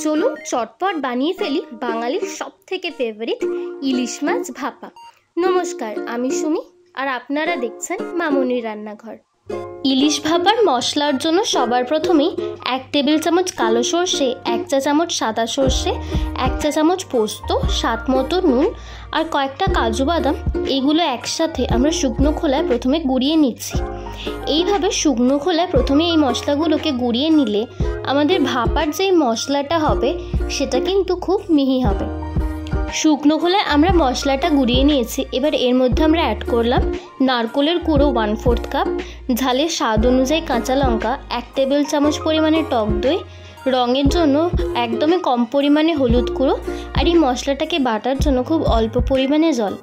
চলুন চটপট বানিয়ে ফেলি বাঙালির সবথেকে ফেভারিট ইলিশ মাছ ভাপা। নমস্কার, আমি সুমি আর আপনারা দেখছেন মামনির রান্নাঘর। ইলিশ ভাপার মশলার জন্য সবার প্রথমেই 1 টেবিল চামচ কালো সর্ষে, 1 চা চামচ সাদা সর্ষে, 1 চা চামচ পোস্ত, স্বাদ মতো নুন আর কয়েকটা কাজু বাদাম, এগুলো একসাথে আমরা শুকনো খোলায় প্রথমে গুঁড়িয়ে নিচ্ছি। এইভাবে শুকনো খোলায় প্রথমে এই মশলাগুলোকে গুঁড়িয়ে নিলে আমাদের ভাপার যেই মশলাটা হবে সেটা কিন্তু খুব মিহি হবে। শুকনো খোলায় আমরা মশলাটা গুঁড়িয়ে নিয়েছি। এবার এর মধ্যে আমরা অ্যাড করলাম নারকেলের কুড়ো 1/4 কাপ, ঝালের স্বাদ অনুযায়ী কাঁচা লঙ্কা, 1 টেবিল চামচ পরিমাণে টক দই, রঙের জন্য একদমই কম পরিমাণে হলুদ গুঁড়ো, আর এই মশলাটাকে বাটার জন্য খুব অল্প পরিমাণে জল।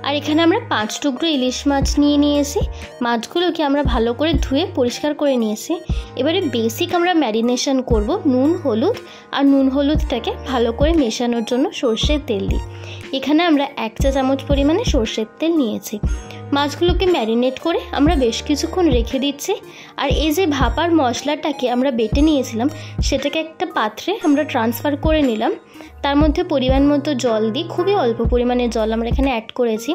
আর এখানে আমরা 5 টুকরো ইলিশ মাছ নিয়ে নিয়েছি। মাছগুলোকে আমরা ভালো করে ধুয়ে পরিষ্কার করে নিয়েছি। এবারে বেসিক আমরা ম্যারিনেশন করব নুন হলুদ, আর নুন হলুদটাকে ভালো করে মেশানোর জন্য সর্ষের তেল দিই। এখানে আমরা 1 চা চামচ পরিমাণে সর্ষের তেল নিয়েছি। মাছগুলোকে ম্যারিনেট করে আমরা বেশ কিছুক্ষণ রেখে দিচ্ছি। আর এই যে ভাপার মশলাটাকে আমরা বেটে নিয়েছিলাম সেটাকে একটা পাত্রে আমরা ট্রান্সফার করে নিলাম। তার মধ্যে পরিমাণ মতো জল দিই, খুবই অল্প পরিমাণে জল আমরা এখানে অ্যাড করেছি।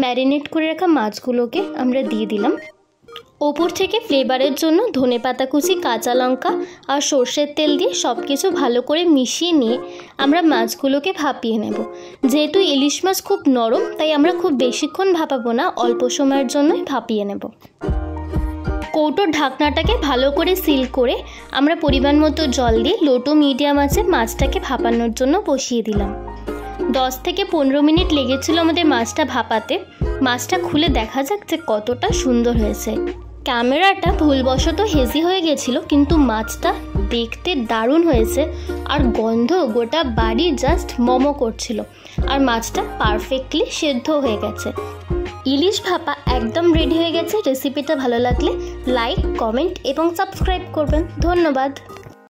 ম্যারিনেট করে রাখা মাছগুলোকে আমরা দিয়ে দিলাম। ওপর থেকে ফ্লেভারের জন্য ধনেপাতা কুচি, কাঁচা লঙ্কা আর সর্ষের তেল দিয়ে সব কিছু ভালো করে মিশিয়ে নিয়ে আমরা মাছগুলোকে ভাপিয়ে নেব। যেহেতু ইলিশ মাছ খুব নরম, তাই আমরা খুব বেশিক্ষণ ভাপাবো না, অল্প সময়ের জন্যই ভাপিয়ে নেব। কৌটোর ঢাকনাটাকে ভালো করে সিল করে আমরা পরিমাণ মতো জল দিয়ে লো টু মিডিয়াম আঁচে মাছটাকে ভাপানোর জন্য বসিয়ে দিলাম। 10 থেকে 15 মিনিট লেগেছিল আমাদের মাছটা ভাপাতে। মাছটা খুলে দেখা যাক যে কতটা সুন্দর হয়েছে। ক্যামেরাটা ভুলবশত হেজি হয়ে গেছিলো, কিন্তু মাছটা দেখতে দারুণ হয়েছে। আর গন্ধ গোটা বাড়ি জাস্ট মোমো করছিল। আর মাছটা পারফেক্টলি সেদ্ধ হয়ে গেছে। ইলিশ ভাপা একদম রেডি হয়ে গেছে। রেসিপিটা ভালো লাগলে লাইক, কমেন্ট এবং সাবস্ক্রাইব করবেন। ধন্যবাদ।